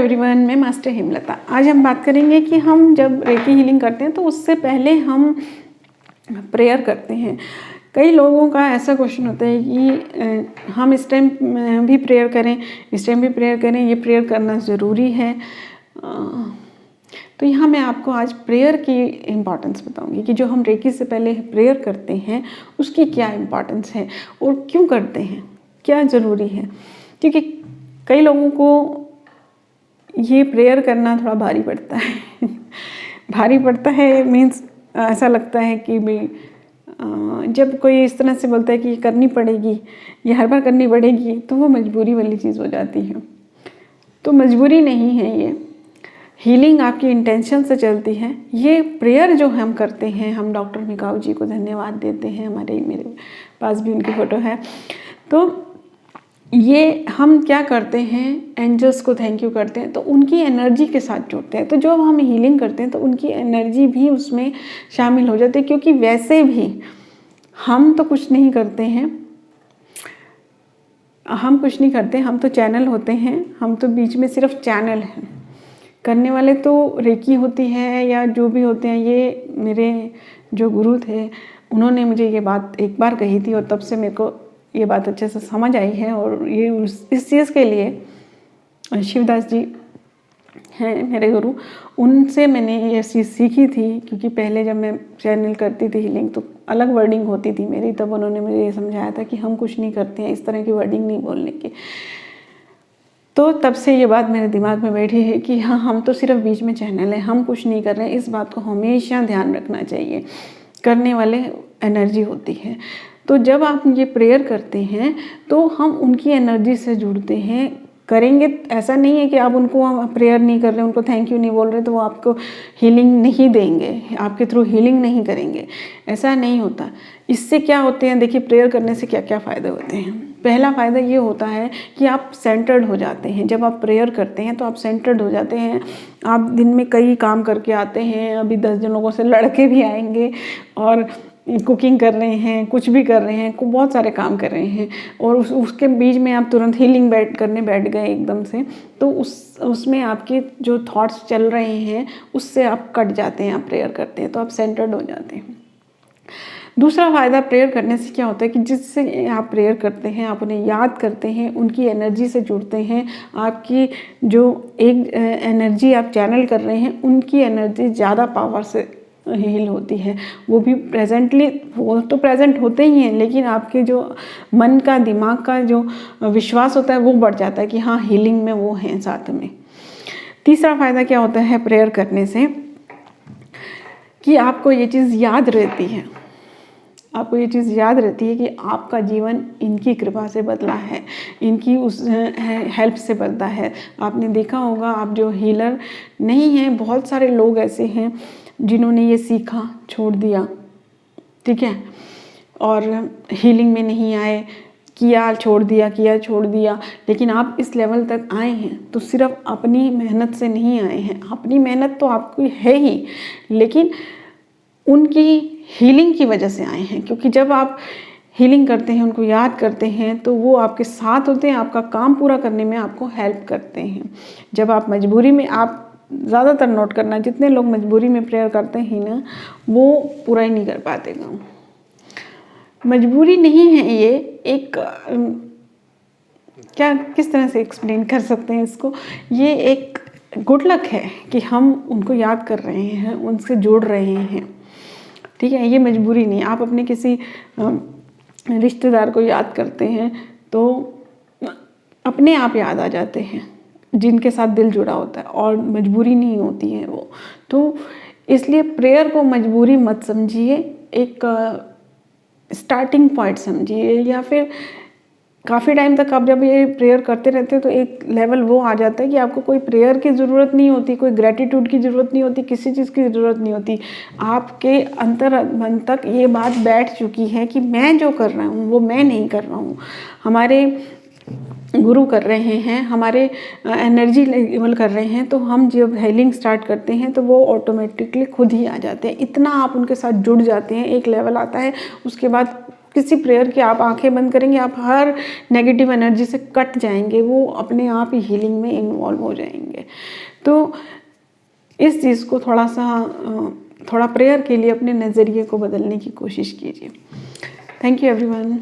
Everyone, मैं master Hemlata. आज हम बात करेंगे कि हम जब रेकी हीलिंग करते हैं तो उससे पहले हम प्रेयर करते हैं। कई लोगों का ऐसा क्वेश्चन होता है कि हम इस टाइम भी प्रेयर करें, इस टाइम भी प्रेयर करें, ये प्रेयर करना ज़रूरी है। तो यहाँ मैं आपको आज प्रेयर की इम्पॉर्टेंस बताऊँगी कि जो हम रेकी से पहले प्रेयर करते हैं उसकी क्या इम्पॉर्टेंस है और क्यों करते हैं, क्या ज़रूरी है। क्योंकि कई लोगों को ये प्रेयर करना थोड़ा भारी पड़ता है भारी पड़ता है मीन्स ऐसा लगता है कि भाई जब कोई इस तरह से बोलता है कि ये करनी पड़ेगी, ये हर बार करनी पड़ेगी, तो वो मजबूरी वाली चीज़ हो जाती है। तो मजबूरी नहीं है, ये हीलिंग आपकी इंटेंशन से चलती है। ये प्रेयर जो हम करते हैं, हम डॉक्टर मिकाऊ जी को धन्यवाद देते हैं, मेरे पास भी उनकी फ़ोटो है। तो ये हम क्या करते हैं, एंजल्स को थैंक यू करते हैं, तो उनकी एनर्जी के साथ जुड़ते हैं। तो जब हम हीलिंग करते हैं तो उनकी एनर्जी भी उसमें शामिल हो जाती है, क्योंकि वैसे भी हम तो कुछ नहीं करते हैं, हम तो चैनल होते हैं, हम तो बीच में सिर्फ चैनल हैं। करने वाले तो रेकी होती है या जो भी होते हैं। ये मेरे जो गुरु थे उन्होंने मुझे ये बात एक बार कही थी और तब से मेरे को ये बात अच्छे से समझ आई है। और ये इस चीज़ के लिए शिवदास जी हैं मेरे गुरु, उनसे मैंने ये चीज़ सीखी थी। क्योंकि पहले जब मैं चैनल करती थी हीलिंग तो अलग वर्डिंग होती थी मेरी, तब उन्होंने मुझे ये समझाया था कि हम कुछ नहीं करते हैं, इस तरह की वर्डिंग नहीं बोलने की। तो तब से ये बात मेरे दिमाग में बैठी है कि हाँ, हम तो सिर्फ बीच में चैनल है, हम कुछ नहीं कर रहे हैं। इस बात को हमेशा ध्यान रखना चाहिए, करने वाले एनर्जी होती है। तो जब आप ये प्रेयर करते हैं तो हम उनकी एनर्जी से जुड़ते हैं। करेंगे ऐसा नहीं है कि आप उनको प्रेयर नहीं कर रहे, उनको थैंक यू नहीं बोल रहे तो वो आपको हीलिंग नहीं देंगे, आपके थ्रू हीलिंग नहीं करेंगे, ऐसा नहीं होता। इससे क्या होते हैं, देखिए प्रेयर करने से क्या क्या फ़ायदे होते हैं। पहला फ़ायदा ये होता है कि आप सेंटर्ड हो जाते हैं। जब आप प्रेयर करते हैं तो आप सेंटर्ड हो जाते हैं। आप दिन में कई काम करके आते हैं, अभी 10 जनों से लड़के भी आएंगे और कुकिंग कर रहे हैं, कुछ भी कर रहे हैं, बहुत सारे काम कर रहे हैं, और उसके बीच में आप तुरंत हीलिंग करने बैठ गए एकदम से, तो उसमें आपके जो थॉट्स चल रहे हैं उससे आप कट जाते हैं। आप प्रेयर करते हैं तो आप सेंटर्ड हो जाते हैं। दूसरा फ़ायदा प्रेयर करने से क्या होता है कि जिससे आप प्रेयर करते हैं, आप उन्हें याद करते हैं, उनकी एनर्जी से जुड़ते हैं। आपकी जो एक एनर्जी आप चैनल कर रहे हैं, उनकी एनर्जी ज़्यादा पावर से हील होती है। वो भी प्रेजेंटली, वो तो प्रेजेंट होते ही हैं, लेकिन आपके जो मन का, दिमाग का जो विश्वास होता है वो बढ़ जाता है कि हाँ, हीलिंग में वो हैं साथ में। तीसरा फ़ायदा क्या होता है प्रेयर करने से कि आपको ये चीज़ याद रहती है, आपको ये चीज़ याद रहती है कि आपका जीवन इनकी कृपा से बदला है, इनकी उस हेल्प से बदला है। आपने देखा होगा, आप जो हीलर नहीं हैं, बहुत सारे लोग ऐसे हैं जिन्होंने ये सीखा, छोड़ दिया, ठीक है, और हीलिंग में नहीं आए, किया छोड़ दिया। लेकिन आप इस लेवल तक आए हैं तो सिर्फ अपनी मेहनत से नहीं आए हैं। अपनी मेहनत तो आपकी है ही, लेकिन उनकी हीलिंग की वजह से आए हैं। क्योंकि जब आप हीलिंग करते हैं, उनको याद करते हैं, तो वो आपके साथ होते हैं, आपका काम पूरा करने में आपको हेल्प करते हैं। जब आप मजबूरी में, आप ज़्यादातर नोट करना, जितने लोग मजबूरी में प्रेयर करते हैं ना, वो पूरा ही नहीं कर पाते काम। मजबूरी नहीं है ये, एक किस तरह से एक्सप्लेन कर सकते हैं इसको, ये एक गुड लक है कि हम उनको याद कर रहे हैं, उनसे जुड़ रहे हैं, ठीक है। ये मजबूरी नहीं। आप अपने किसी रिश्तेदार को याद करते हैं तो अपने आप याद आ जाते हैं, जिनके साथ दिल जुड़ा होता है, और मजबूरी नहीं होती है वो। तो इसलिए प्रेयर को मजबूरी मत समझिए, एक स्टार्टिंग पॉइंट समझिए। या फिर काफ़ी टाइम तक आप जब ये प्रेयर करते रहते हैं तो एक लेवल वो आ जाता है कि आपको कोई प्रेयर की ज़रूरत नहीं होती, कोई ग्रेटिट्यूड की ज़रूरत नहीं होती, किसी चीज़ की ज़रूरत नहीं होती। आपके अंतर मन तक ये बात बैठ चुकी है कि मैं जो कर रहा हूँ वो मैं नहीं कर रहा हूँ, हमारे गुरु कर रहे हैं, हमारे एनर्जी लेवल कर रहे हैं। तो हम जब हीलिंग स्टार्ट करते हैं तो वो ऑटोमेटिकली खुद ही आ जाते हैं। इतना आप उनके साथ जुड़ जाते हैं, एक लेवल आता है, उसके बाद किसी प्रेयर की आप आंखें बंद करेंगे, आप हर नेगेटिव एनर्जी से कट जाएंगे, वो अपने आप ही हीलिंग में इन्वॉल्व हो जाएंगे। तो इस चीज़ को थोड़ा प्रेयर के लिए अपने नज़रिए को बदलने की कोशिश कीजिए। Thank you everyone.